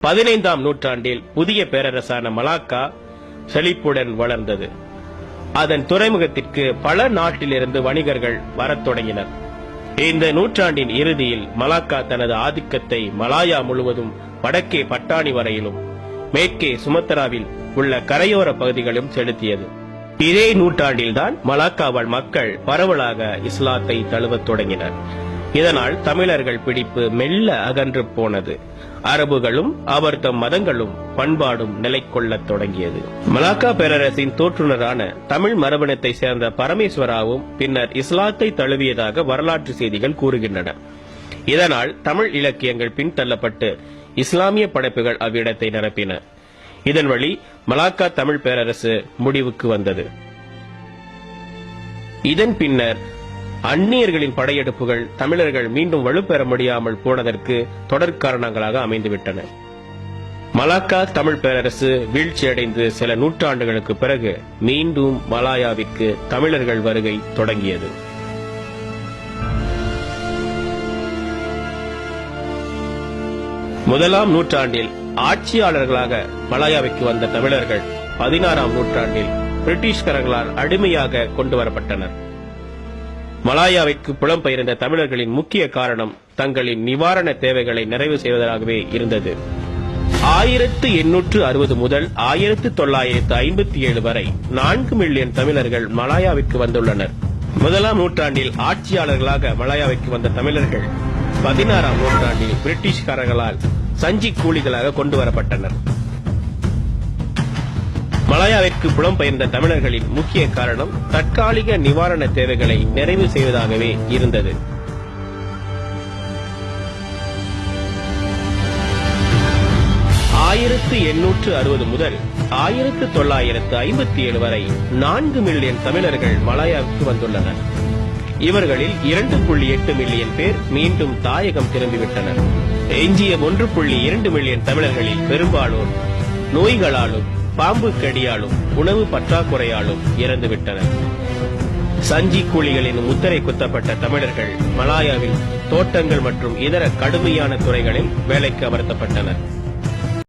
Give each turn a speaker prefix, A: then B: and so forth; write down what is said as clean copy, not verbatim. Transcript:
A: 15ஆம் நூற்றாண்டில் புதிய பேரரசான மலாக்கா செழிப்புடன் வளர்ந்தது. அதன் துறைமுகத்திற்கு பல நாட்டிலிருந்து வணிகர்கள் வரத் தொடங்கினர். இந்த நூற்றாண்டின் இறுதியில் மலாக்கா தனது ஆதிக்கத்தை மலாயா முழுவதும், வடக்கே பட்டாணி வரையிலும், மேற்கே சுமத்ராவில் உள்ள கரையோர பகுதிகளும் செலுத்தியது. இதே நூற்றாண்டில்தான் மலாக்கா வாழ் மக்கள் பரவலாக இஸ்லாத்தை தழுவத் தொடங்கினர். இதனால் தமிழர்கள் பிடிப்பு மெல்ல அகன்று போனது. அரபுகளும் அவர்தம் மதங்களும் பண்பாடும் நிலை கொள்ளத் தொடங்கியது. மலாக்கா பேரரசின் தோற்றுநரான தமிழ் மரபினத்தை சேர்ந்த பரமேஸ்வராவும் பின்னர் இஸ்லாத்தை தழுவியதாக வரலாற்று செய்திகள் கூறுகின்றன. இதனால் தமிழ் இலக்கியங்கள் பின்தள்ளப்பட்டு இஸ்லாமிய படைப்புகள் அவ்விடத்தை நிரப்பின. இதன் வழி மலாக்கா தமிழ் பேரரசு முடிவுக்கு வந்தது. இதன் பின்னர் அந்நியர்களின் படையெடுப்புகள் தமிழர்கள் மீண்டும் வலுப்பெற முடியாமல் போனதற்கு தொடர் காரணங்களாக அமைந்துவிட்டன. மலாக்கா தமிழ் பேரரசு வீழ்ச்சியடைந்து சில நூற்றாண்டுகளுக்கு பிறகு மீண்டும் மலாயாவிற்கு தமிழர்கள் வருகை தொடங்கியது. முதலாம் நூற்றாண்டில் ஆட்சியாளர்களாக மலாயாவிற்கு வந்த தமிழர்கள் 16ஆம் நூற்றாண்டில் பிரிட்டிஷ்காரர்களால் அடிமையாக கொண்டு வரப்பட்டனர். மலாயாவிற்கு புலம்பெயர்ந்த தமிழர்களின் முக்கிய காரணம் தங்களின் நிவாரண தேவைகளை நிறைவு செய்வதாகவே இருந்தது. 1860 முதல் 1957 வரை 4 மில்லியன் தமிழர்கள் மலாயாவிற்கு வந்துள்ளனர். முதலாம் நூற்றாண்டில் ஆட்சியாளர்களாக மலாயாவிற்கு வந்த தமிழர்கள் 16ஆம் நூற்றாண்டில் பிரிட்டிஷ்காரர்களால் சஞ்சி கூலிகளாக கொண்டு வரப்பட்டனர். மலாயாவிற்கு புலம்பெயர்ந்த தமிழர்களின் முக்கிய காரணம் தற்காலிக நிவாரண தேவைகளை நிறைவு செய்வதாகவே இருந்தது. முதல் 1957 வரை 4 மில்லியன் தமிழர்கள் மலாயாவிற்கு வந்துள்ளனர். இவர்களில் 2.8 மில்லியன் பேர் மீண்டும் தாயகம் திரும்பிவிட்டனர். எஞ்சிய 1.2 மில்லியன் தமிழர்களில் பெரும்பாலோர் நோய்களாலும், பாம்பு கடியாலும், உணவு பற்றாக்குறையாலும் இறந்துவிட்டனர். சஞ்சி கூலிகளின் முத்திரை குத்தப்பட்ட தமிழர்கள் மலாயாவில் தோட்டங்கள் மற்றும் இதர கடுமையான துறைகளில் வேலைக்கு அமர்த்தப்பட்டனர்.